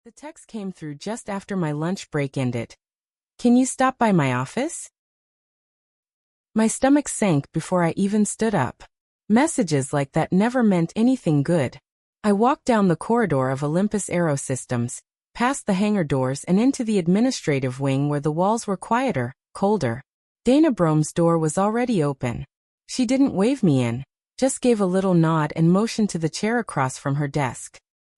The text came through just after my lunch break ended. Can you stop by my office? My stomach sank before I even stood up. Messages like that never meant anything good. I walked down the corridor of Olympus Aerosystems, past the hangar doors and into the administrative wing where the walls were quieter, colder. Dana Brome's door was already open. She didn't wave me in, just gave a little nod and motioned to the chair across from her desk.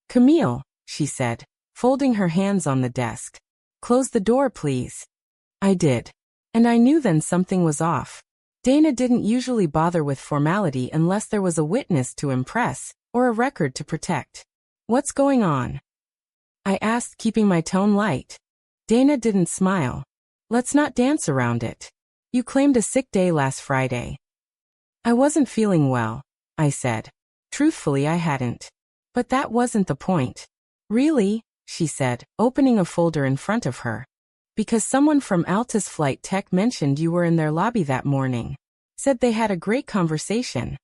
Camille, she said, folding her hands on the desk. Close the door, please. I did. And I knew then something was off. Dana didn't usually bother with formality unless there was a witness to impress, or a record to protect. What's going on? I asked, keeping my tone light. Dana didn't smile. Let's not dance around it. You claimed a sick day last Friday. I wasn't feeling well, I said. Truthfully, I hadn't. But that wasn't the point. Really? She said, opening a folder in front of her. Because someone from Altus Flight Tech mentioned you were in their lobby that morning. Said they had a great conversation.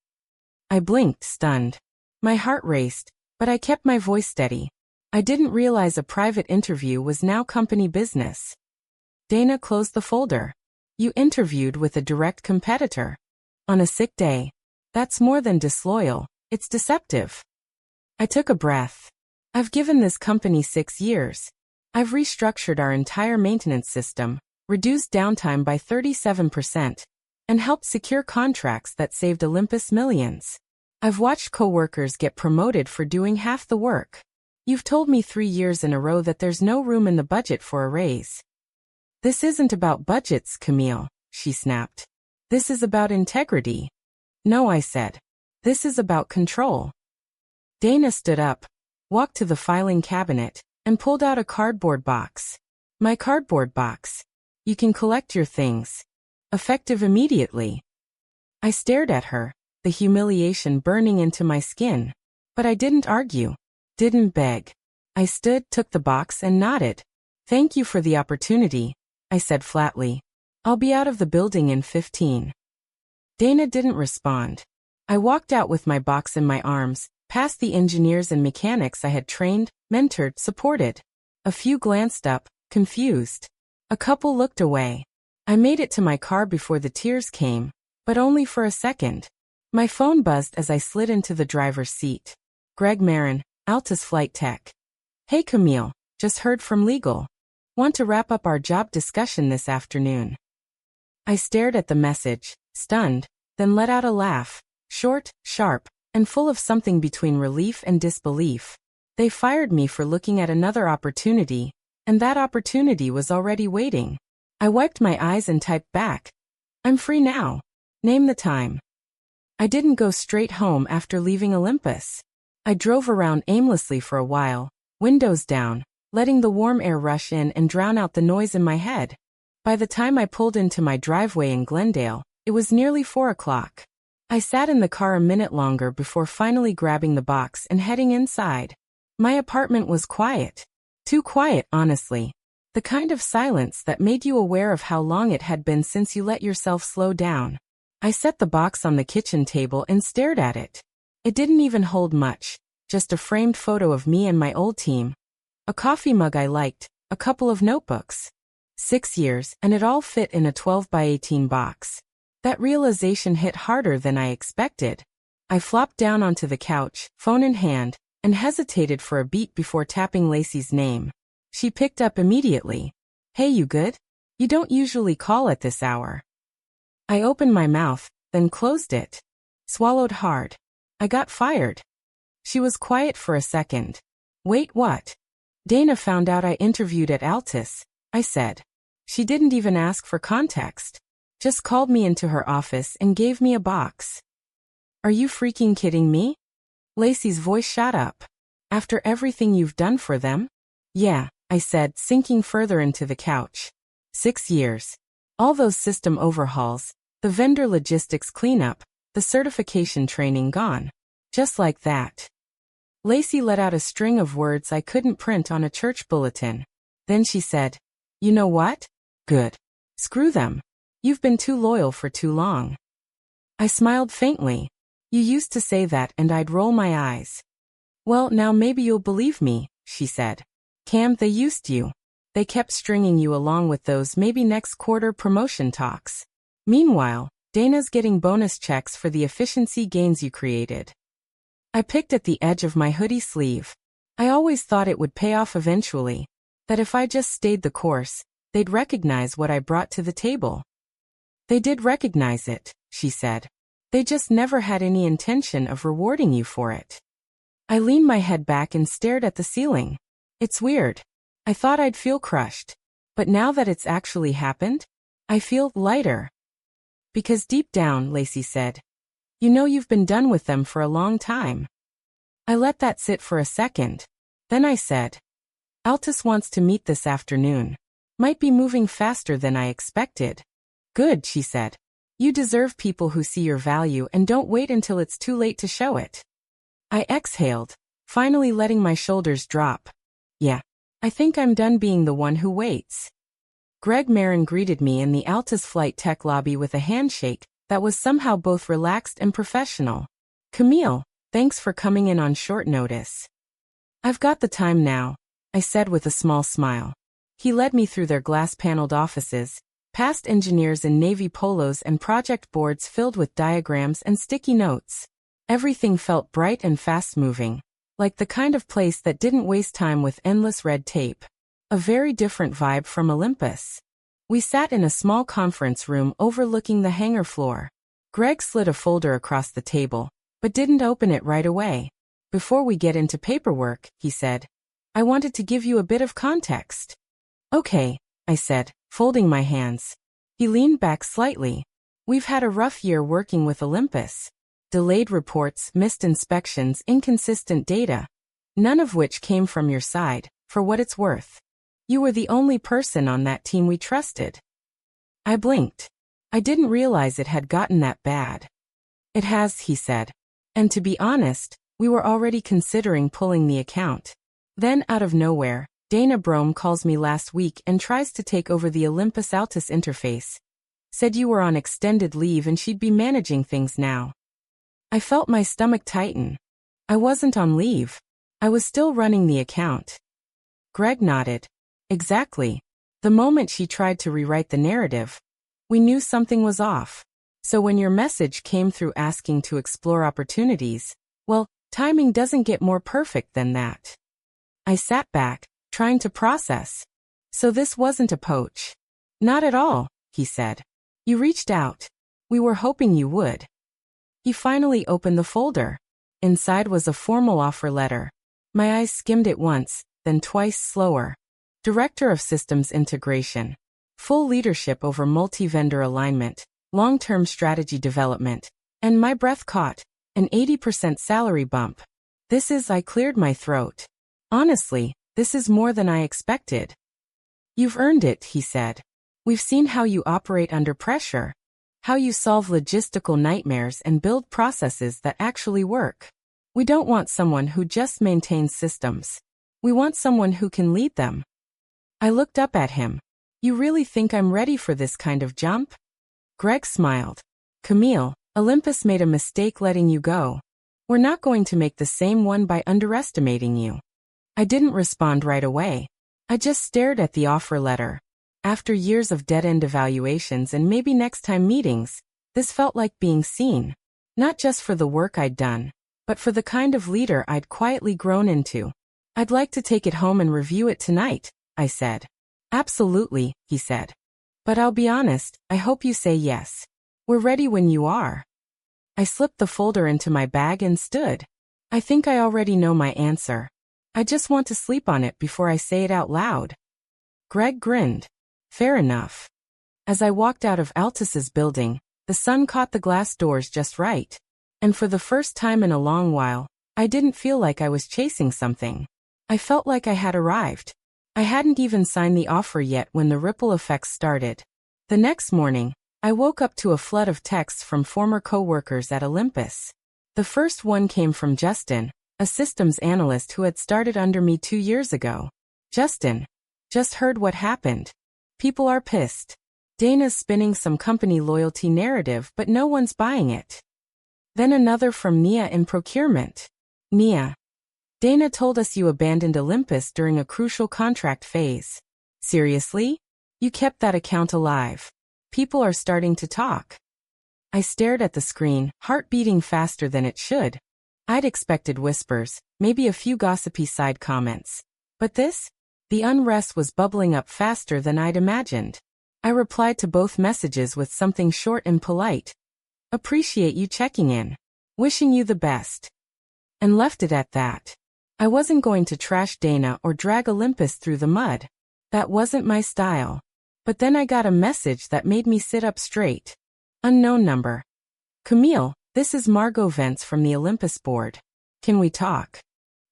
I blinked, stunned. My heart raced, but I kept my voice steady. I didn't realize a private interview was now company business. Dana closed the folder. You interviewed with a direct competitor. On a sick day. That's more than disloyal, it's deceptive. I took a breath. I've given this company 6 years. I've restructured our entire maintenance system, reduced downtime by 37%, and helped secure contracts that saved Olympus millions. I've watched coworkers get promoted for doing half the work. You've told me 3 years in a row that there's no room in the budget for a raise. This isn't about budgets, Camille, she snapped. This is about integrity. No, I said. This is about control. Dana stood up, walked to the filing cabinet, and pulled out a cardboard box. My cardboard box. You can collect your things. Effective immediately. I stared at her, the humiliation burning into my skin. But I didn't argue. Didn't beg. I stood, took the box and nodded. Thank you for the opportunity, I said flatly. I'll be out of the building in 15. Dana didn't respond. I walked out with my box in my arms, past the engineers and mechanics I had trained, mentored, supported. A few glanced up, confused. A couple looked away. I made it to my car before the tears came, but only for a second. My phone buzzed as I slid into the driver's seat. Greg Marin, Altus Flight Tech. Hey Camille, just heard from legal. Want to wrap up our job discussion this afternoon. I stared at the message, stunned, then let out a laugh, short, sharp, and full of something between relief and disbelief. They fired me for looking at another opportunity, and that opportunity was already waiting. I wiped my eyes and typed back. I'm free now. Name the time. I didn't go straight home after leaving Olympus. I drove around aimlessly for a while, windows down, letting the warm air rush in and drown out the noise in my head. By the time I pulled into my driveway in Glendale, it was nearly 4 o'clock. I sat in the car a minute longer before finally grabbing the box and heading inside. My apartment was quiet. Too quiet, honestly. The kind of silence that made you aware of how long it had been since you let yourself slow down. I set the box on the kitchen table and stared at it. It didn't even hold much, just a framed photo of me and my old team. A coffee mug I liked, a couple of notebooks. 6 years, and it all fit in a 12 by 18 box. That realization hit harder than I expected. I flopped down onto the couch, phone in hand, and hesitated for a beat before tapping Lacey's name. She picked up immediately. Hey, you good? You don't usually call at this hour. I opened my mouth, then closed it. Swallowed hard. I got fired. She was quiet for a second. Wait, what? Dana found out I interviewed at Altus, I said. She didn't even ask for context. Just called me into her office and gave me a box. Are you freaking kidding me? Lacey's voice shot up. After everything you've done for them? Yeah, I said, sinking further into the couch. 6 years. All those system overhauls, the vendor logistics cleanup, the certification training gone. Just like that. Lacey let out a string of words I couldn't print on a church bulletin. Then she said, You know what? Good. Screw them. You've been too loyal for too long. I smiled faintly. You used to say that and I'd roll my eyes. Well, now maybe you'll believe me, she said. Cam, they used you. They kept stringing you along with those maybe next quarter promotion talks. Meanwhile, Dana's getting bonus checks for the efficiency gains you created. I picked at the edge of my hoodie sleeve. I always thought it would pay off eventually. That if I just stayed the course, they'd recognize what I brought to the table. They did recognize it, she said. They just never had any intention of rewarding you for it. I leaned my head back and stared at the ceiling. It's weird. I thought I'd feel crushed. But now that it's actually happened, I feel lighter. Because deep down, Lacey said, you know you've been done with them for a long time. I let that sit for a second. Then I said, Altus wants to meet this afternoon. Might be moving faster than I expected. Good, she said. You deserve people who see your value and don't wait until it's too late to show it. I exhaled, finally letting my shoulders drop. Yeah, I think I'm done being the one who waits. Greg Marin greeted me in the Altus flight tech lobby with a handshake that was somehow both relaxed and professional. Camille, thanks for coming in on short notice. I've got the time now, I said with a small smile. He led me through their glass-paneled offices, past engineers in navy polos and project boards filled with diagrams and sticky notes. Everything felt bright and fast-moving, like the kind of place that didn't waste time with endless red tape. A very different vibe from Olympus. We sat in a small conference room overlooking the hangar floor. Greg slid a folder across the table, but didn't open it right away. Before we get into paperwork, he said, I wanted to give you a bit of context. Okay, I said, folding my hands. He leaned back slightly. We've had a rough year working with Olympus. Delayed reports, missed inspections, inconsistent data. None of which came from your side, for what it's worth. You were the only person on that team we trusted. I blinked. I didn't realize it had gotten that bad. It has, he said. And to be honest, we were already considering pulling the account. Then, out of nowhere, Dana Brome calls me last week and tries to take over the Olympus Altus interface. Said you were on extended leave and she'd be managing things now. I felt my stomach tighten. I wasn't on leave. I was still running the account. Greg nodded. Exactly. The moment she tried to rewrite the narrative, we knew something was off. So when your message came through asking to explore opportunities, well, timing doesn't get more perfect than that. I sat back, trying to process. So this wasn't a poach. Not at all, he said. You reached out. We were hoping you would. He finally opened the folder. Inside was a formal offer letter. My eyes skimmed it once, then twice slower. Director of Systems Integration. Full leadership over multi-vendor alignment, long-term strategy development, and my breath caught, an 80% salary bump. I cleared my throat. Honestly, this is more than I expected. You've earned it, he said. We've seen how you operate under pressure. How you solve logistical nightmares and build processes that actually work. We don't want someone who just maintains systems. We want someone who can lead them. I looked up at him. You really think I'm ready for this kind of jump? Greg smiled. Camille, Olympus made a mistake letting you go. We're not going to make the same one by underestimating you. I didn't respond right away. I just stared at the offer letter. After years of dead-end evaluations and maybe next time meetings, this felt like being seen. Not just for the work I'd done, but for the kind of leader I'd quietly grown into. I'd like to take it home and review it tonight, I said. Absolutely, he said. But I'll be honest, I hope you say yes. We're ready when you are. I slipped the folder into my bag and stood. I think I already know my answer. I just want to sleep on it before I say it out loud. Greg grinned. Fair enough. As I walked out of Altus's building, the sun caught the glass doors just right. And for the first time in a long while, I didn't feel like I was chasing something. I felt like I had arrived. I hadn't even signed the offer yet when the ripple effects started. The next morning, I woke up to a flood of texts from former co-workers at Olympus. The first one came from Justin, a systems analyst who had started under me 2 years ago. Justin. Just heard what happened. People are pissed. Dana's spinning some company loyalty narrative but no one's buying it. Then another from Nia in procurement. Nia. Dana told us you abandoned Olympus during a crucial contract phase. Seriously? You kept that account alive. People are starting to talk. I stared at the screen, heart beating faster than it should. I'd expected whispers, maybe a few gossipy side comments. But this? The unrest was bubbling up faster than I'd imagined. I replied to both messages with something short and polite. Appreciate you checking in. Wishing you the best. And left it at that. I wasn't going to trash Dana or drag Olympus through the mud. That wasn't my style. But then I got a message that made me sit up straight. Unknown number. Camille, this is Margot Vance from the Olympus board. Can we talk?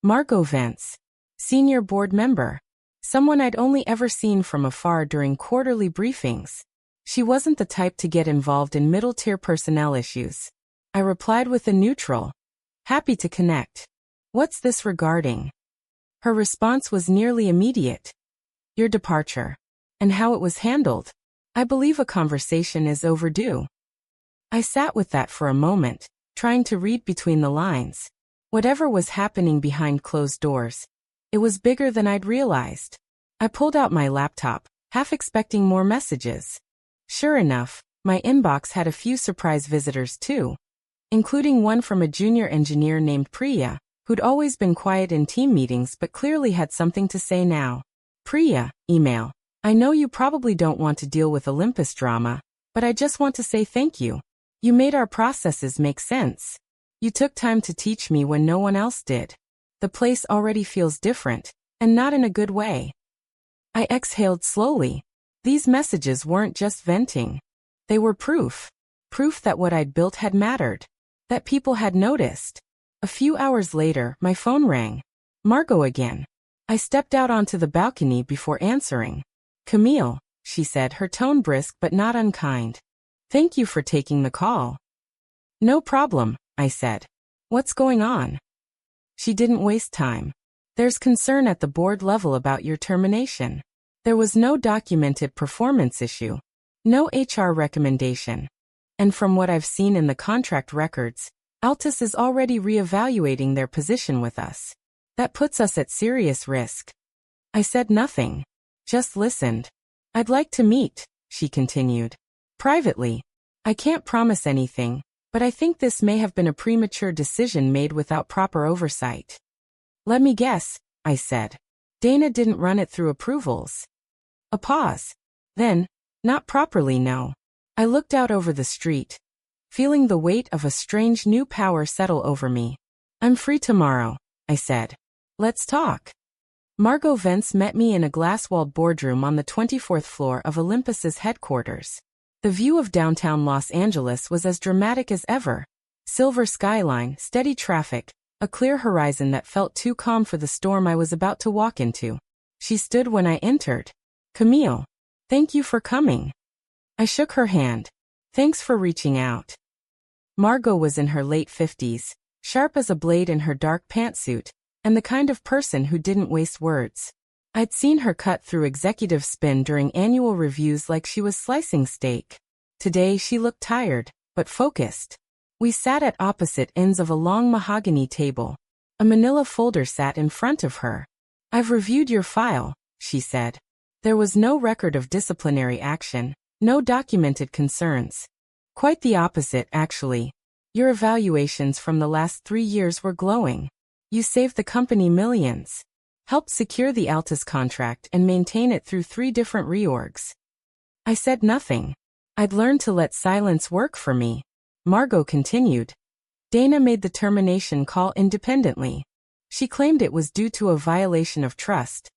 Margot Vance. Senior board member. Someone I'd only ever seen from afar during quarterly briefings. She wasn't the type to get involved in middle-tier personnel issues. I replied with a neutral. Happy to connect. What's this regarding? Her response was nearly immediate. Your departure. And how it was handled. I believe a conversation is overdue. I sat with that for a moment, trying to read between the lines. Whatever was happening behind closed doors, it was bigger than I'd realized. I pulled out my laptop, half expecting more messages. Sure enough, my inbox had a few surprise visitors too, including one from a junior engineer named Priya, who'd always been quiet in team meetings but clearly had something to say now. Priya, email. I know you probably don't want to deal with Olympus drama, but I just want to say thank you. You made our processes make sense. You took time to teach me when no one else did. The place already feels different, and not in a good way. I exhaled slowly. These messages weren't just venting. They were proof. Proof that what I'd built had mattered. That people had noticed. A few hours later, my phone rang. Margot again. I stepped out onto the balcony before answering. Camille, she said, her tone brisk but not unkind. Thank you for taking the call. No problem, I said. What's going on? She didn't waste time. There's concern at the board level about your termination. There was no documented performance issue. No HR recommendation. And from what I've seen in the contract records, Altus is already reevaluating their position with us. That puts us at serious risk. I said nothing. Just listened. I'd like to meet, she continued. Privately. I can't promise anything, but I think this may have been a premature decision made without proper oversight. Let me guess, I said. Dana didn't run it through approvals. A pause. Then, not properly, no. I looked out over the street, feeling the weight of a strange new power settle over me. I'm free tomorrow, I said. Let's talk. Margot Vance met me in a glass-walled boardroom on the 24th floor of Olympus's headquarters. The view of downtown Los Angeles was as dramatic as ever. Silver skyline, steady traffic, a clear horizon that felt too calm for the storm I was about to walk into. She stood when I entered. Camille, thank you for coming. I shook her hand. Thanks for reaching out. Margot was in her late 50s, sharp as a blade in her dark pantsuit, and the kind of person who didn't waste words. I'd seen her cut through executive spin during annual reviews like she was slicing steak. Today she looked tired, but focused. We sat at opposite ends of a long mahogany table. A manila folder sat in front of her. I've reviewed your file, she said. There was no record of disciplinary action, no documented concerns. Quite the opposite, actually. Your evaluations from the last 3 years were glowing. You saved the company millions. Helped secure the Altus contract and maintain it through 3 different reorgs. I said nothing. I'd learned to let silence work for me. Margot continued. Dana made the termination call independently. She claimed it was due to a violation of trust.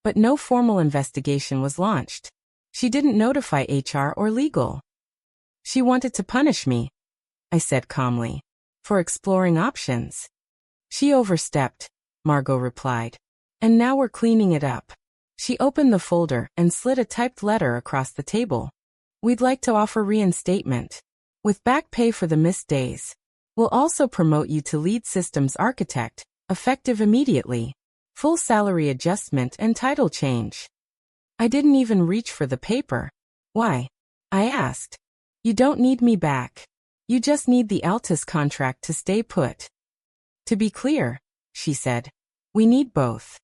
But no formal investigation was launched. She didn't notify HR or legal. She wanted to punish me, I said calmly, for exploring options. She overstepped, Margot replied. And now we're cleaning it up. She opened the folder and slid a typed letter across the table. We'd like to offer reinstatement. With back pay for the missed days. We'll also promote you to lead systems architect, effective immediately. Full salary adjustment and title change. I didn't even reach for the paper. Why? I asked. You don't need me back. You just need the Altus contract to stay put. To be clear, she said, We need both.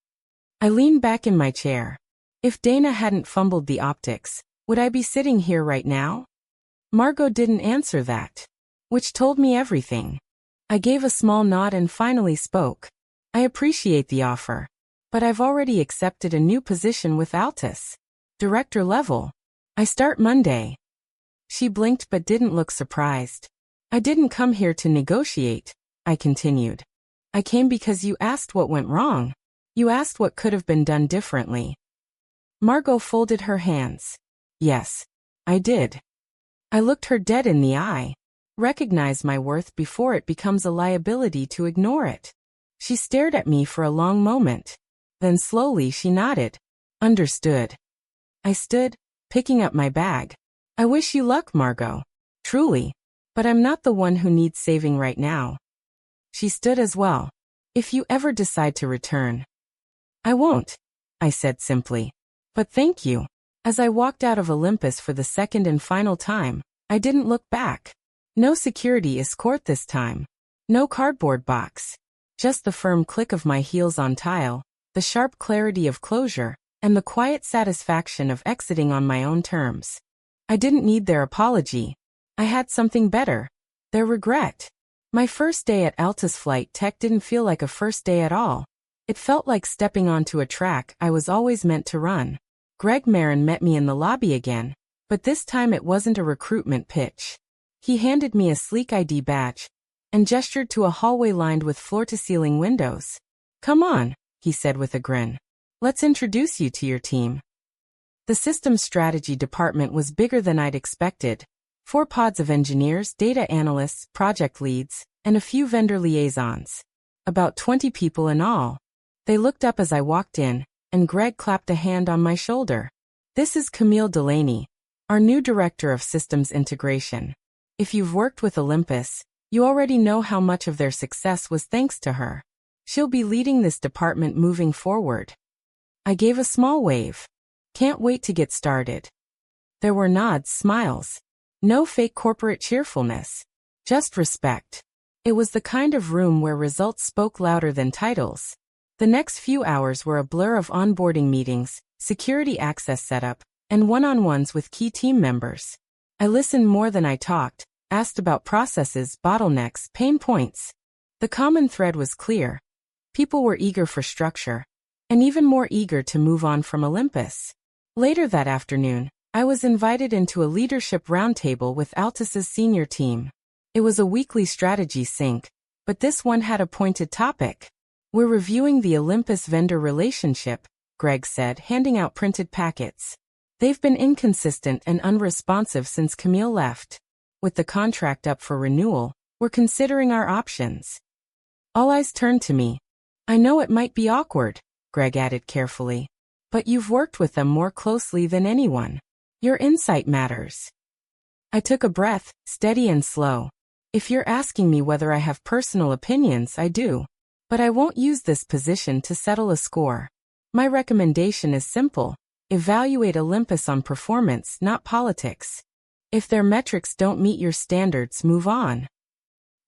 I leaned back in my chair. If Dana hadn't fumbled the optics, would I be sitting here right now? Margot didn't answer that, which told me everything. I gave a small nod and finally spoke. I appreciate the offer, but I've already accepted a new position with Altus. Director level. I start Monday. She blinked but didn't look surprised. I didn't come here to negotiate, I continued. I came because you asked what went wrong. You asked what could have been done differently. Margot folded her hands. Yes, I did. I looked her dead in the eye. Recognize my worth before it becomes a liability to ignore it. She stared at me for a long moment. Then slowly she nodded. Understood. I stood, picking up my bag. I wish you luck, Margot. Truly. But I'm not the one who needs saving right now. She stood as well. If you ever decide to return. I won't, I said simply. But thank you. As I walked out of Olympus for the second and final time, I didn't look back. No security escort this time. No cardboard box. Just the firm click of my heels on tile, the sharp clarity of closure, and the quiet satisfaction of exiting on my own terms. I didn't need their apology. I had something better. Their regret. My first day at Altus Flight Tech didn't feel like a first day at all. It felt like stepping onto a track I was always meant to run. Greg Marin met me in the lobby again, but this time it wasn't a recruitment pitch. He handed me a sleek ID badge and gestured to a hallway lined with floor-to-ceiling windows. Come on, he said with a grin. Let's introduce you to your team. The systems strategy department was bigger than I'd expected. 4 pods of engineers, data analysts, project leads, and a few vendor liaisons. About 20 people in all. They looked up as I walked in, and Greg clapped a hand on my shoulder. This is Camille Delaney, our new director of systems integration. If you've worked with Olympus, you already know how much of their success was thanks to her. She'll be leading this department moving forward. I gave a small wave. Can't wait to get started. There were nods, smiles. No fake corporate cheerfulness. Just respect. It was the kind of room where results spoke louder than titles. The next few hours were a blur of onboarding meetings, security access setup, and one-on-ones with key team members. I listened more than I talked, asked about processes, bottlenecks, pain points. The common thread was clear. People were eager for structure, and even more eager to move on from Olympus. Later that afternoon, I was invited into a leadership roundtable with Altus's senior team. It was a weekly strategy sync, but this one had a pointed topic. We're reviewing the Olympus vendor relationship, Greg said, handing out printed packets. They've been inconsistent and unresponsive since Camille left. With the contract up for renewal, we're considering our options. All eyes turned to me. I know it might be awkward, Greg added carefully. But you've worked with them more closely than anyone. Your insight matters. I took a breath, steady and slow. If you're asking me whether I have personal opinions, I do. But I won't use this position to settle a score. My recommendation is simple. Evaluate Olympus on performance, not politics. If their metrics don't meet your standards, move on.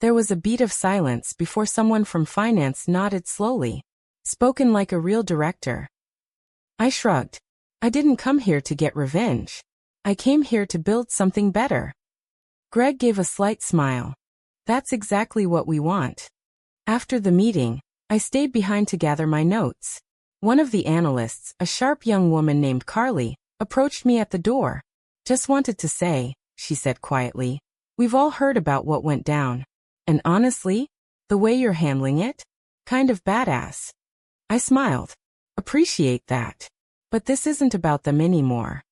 There was a beat of silence before someone from finance nodded slowly. Spoken like a real director. I shrugged. I didn't come here to get revenge. I came here to build something better. Greg gave a slight smile. That's exactly what we want. After the meeting, I stayed behind to gather my notes. One of the analysts, a sharp young woman named Carly, approached me at the door. Just wanted to say, she said quietly, we've all heard about what went down. And honestly, the way you're handling it? Kind of badass. I smiled. Appreciate that. But this isn't about them anymore.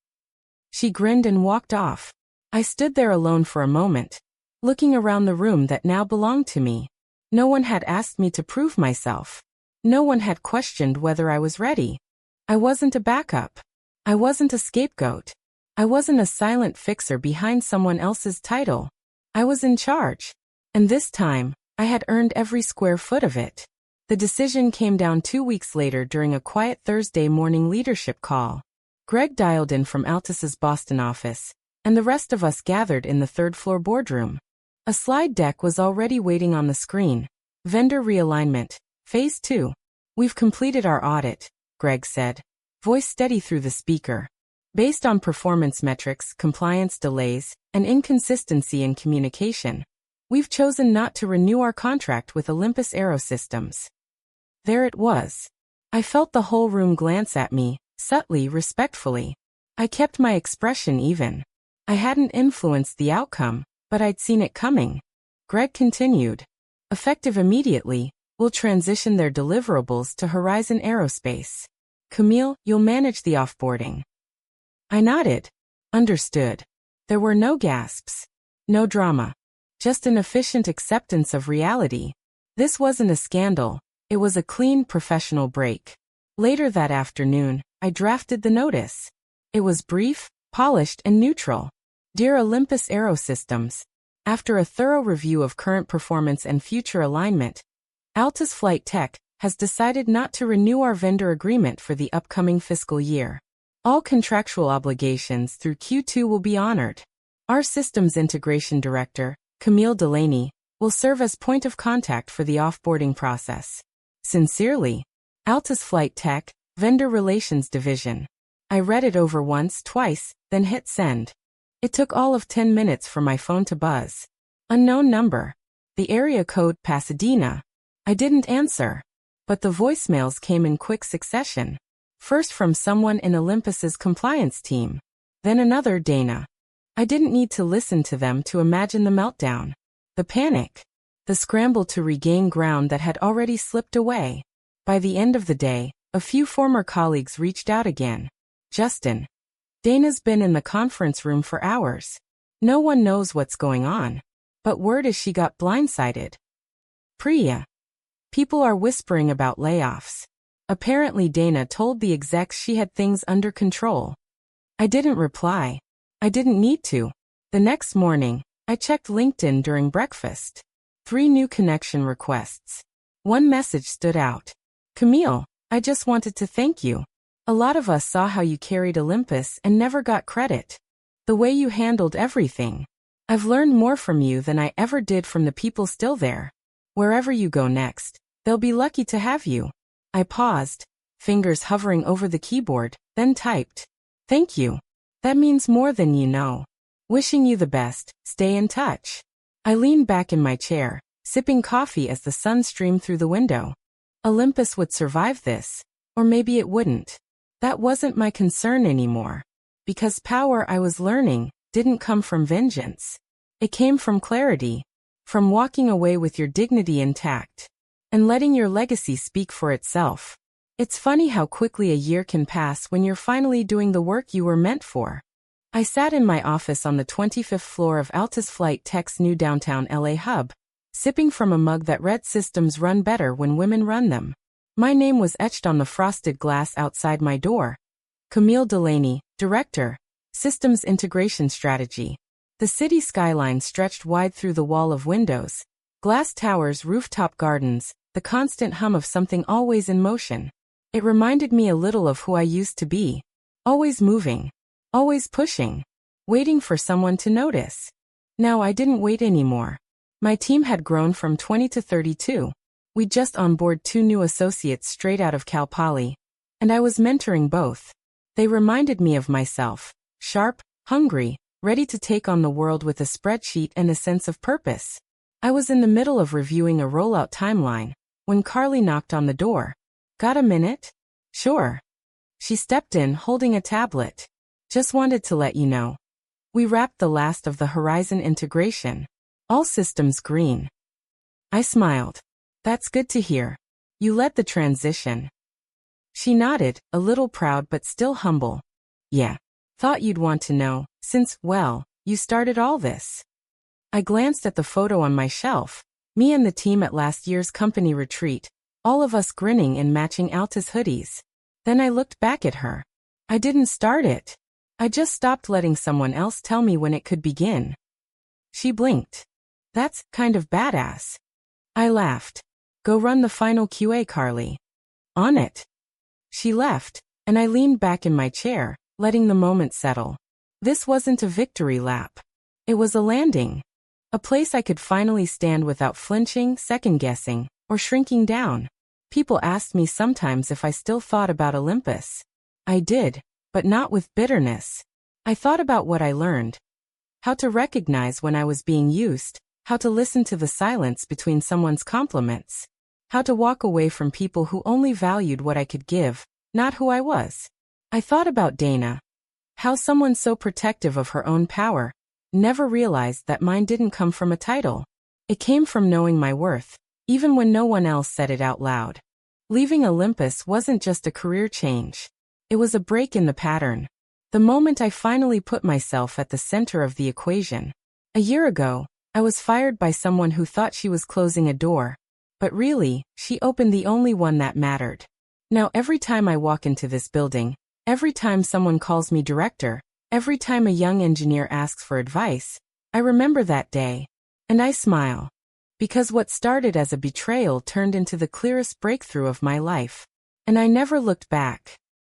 She grinned and walked off. I stood there alone for a moment, looking around the room that now belonged to me. No one had asked me to prove myself. No one had questioned whether I was ready. I wasn't a backup. I wasn't a scapegoat. I wasn't a silent fixer behind someone else's title. I was in charge. And this time, I had earned every square foot of it. The decision came down 2 weeks later during a quiet Thursday morning leadership call. Greg dialed in from Altus's Boston office, and the rest of us gathered in the third-floor boardroom. A slide deck was already waiting on the screen. Vendor realignment, Phase 2. We've completed our audit, Greg said, voice steady through the speaker. Based on performance metrics, compliance delays, and inconsistency in communication, we've chosen not to renew our contract with Olympus Aerosystems. There it was. I felt the whole room glance at me, subtly, respectfully. I kept my expression even. I hadn't influenced the outcome, but I'd seen it coming. Greg continued. Effective immediately, we'll transition their deliverables to Horizon Aerospace. Camille, you'll manage the offboarding. I nodded. Understood. There were no gasps. No drama. Just an efficient acceptance of reality. This wasn't a scandal. It was a clean, professional break. Later that afternoon, I drafted the notice. It was brief, polished, and neutral. Dear Olympus Aerosystems, after a thorough review of current performance and future alignment, Altus Flight Tech has decided not to renew our vendor agreement for the upcoming fiscal year. All contractual obligations through Q2 will be honored. Our Systems Integration Director, Camille Delaney, will serve as point of contact for the offboarding process. Sincerely, Altus Flight Tech, Vendor Relations Division. I read it over once, twice, then hit send. It took all of 10 minutes for my phone to buzz. Unknown number. The area code Pasadena. I didn't answer. But the voicemails came in quick succession. First from someone in Olympus's compliance team. Then another, Dana. I didn't need to listen to them to imagine the meltdown. The panic. The scramble to regain ground that had already slipped away. By the end of the day, a few former colleagues reached out again. Justin. Dana's been in the conference room for hours. No one knows what's going on. But word is she got blindsided. Priya. People are whispering about layoffs. Apparently Dana told the execs she had things under control. I didn't reply. I didn't need to. The next morning, I checked LinkedIn during breakfast. 3 new connection requests. One message stood out. Camille, I just wanted to thank you. A lot of us saw how you carried Olympus and never got credit. The way you handled everything. I've learned more from you than I ever did from the people still there. Wherever you go next, they'll be lucky to have you. I paused, fingers hovering over the keyboard, then typed. Thank you. That means more than you know. Wishing you the best, stay in touch. I leaned back in my chair, sipping coffee as the sun streamed through the window. Olympus would survive this, or maybe it wouldn't. That wasn't my concern anymore. Because power, I was learning, didn't come from vengeance. It came from clarity. From walking away with your dignity intact. And letting your legacy speak for itself. It's funny how quickly a year can pass when you're finally doing the work you were meant for. I sat in my office on the 25th floor of Altus Flight Tech's new downtown LA hub, sipping from a mug that read "Systems run better when women run them." My name was etched on the frosted glass outside my door. Camille Delaney, Director, Systems Integration Strategy. The city skyline stretched wide through the wall of windows. Glass towers, rooftop gardens, the constant hum of something always in motion. It reminded me a little of who I used to be. Always moving. Always pushing. Waiting for someone to notice. Now I didn't wait anymore. My team had grown from 20 to 32. We'd just onboarded 2 new associates straight out of Cal Poly. And I was mentoring both. They reminded me of myself. Sharp, hungry, ready to take on the world with a spreadsheet and a sense of purpose. I was in the middle of reviewing a rollout timeline when Carly knocked on the door. Got a minute? Sure. She stepped in holding a tablet. Just wanted to let you know. We wrapped the last of the Horizon integration. All systems green. I smiled. That's good to hear. You led the transition. She nodded, a little proud but still humble. Yeah. Thought you'd want to know, since, well, you started all this. I glanced at the photo on my shelf. Me and the team at last year's company retreat. All of us grinning in matching Altus hoodies. Then I looked back at her. I didn't start it. I just stopped letting someone else tell me when it could begin. She blinked. That's kind of badass. I laughed. Go run the final QA, Carly. On it. She left, and I leaned back in my chair, letting the moment settle. This wasn't a victory lap. It was a landing. A place I could finally stand without flinching, second-guessing, or shrinking down. People asked me sometimes if I still thought about Olympus. I did, but not with bitterness. I thought about what I learned. How to recognize when I was being used, how to listen to the silence between someone's compliments, how to walk away from people who only valued what I could give, not who I was. I thought about Dana. How someone so protective of her own power never realized that mine didn't come from a title. It came from knowing my worth, even when no one else said it out loud. Leaving Olympus wasn't just a career change. It was a break in the pattern. The moment I finally put myself at the center of the equation. A year ago, I was fired by someone who thought she was closing a door, but really, she opened the only one that mattered. Now every time I walk into this building, every time someone calls me director, every time a young engineer asks for advice, I remember that day. And I smile. Because what started as a betrayal turned into the clearest breakthrough of my life. And I never looked back.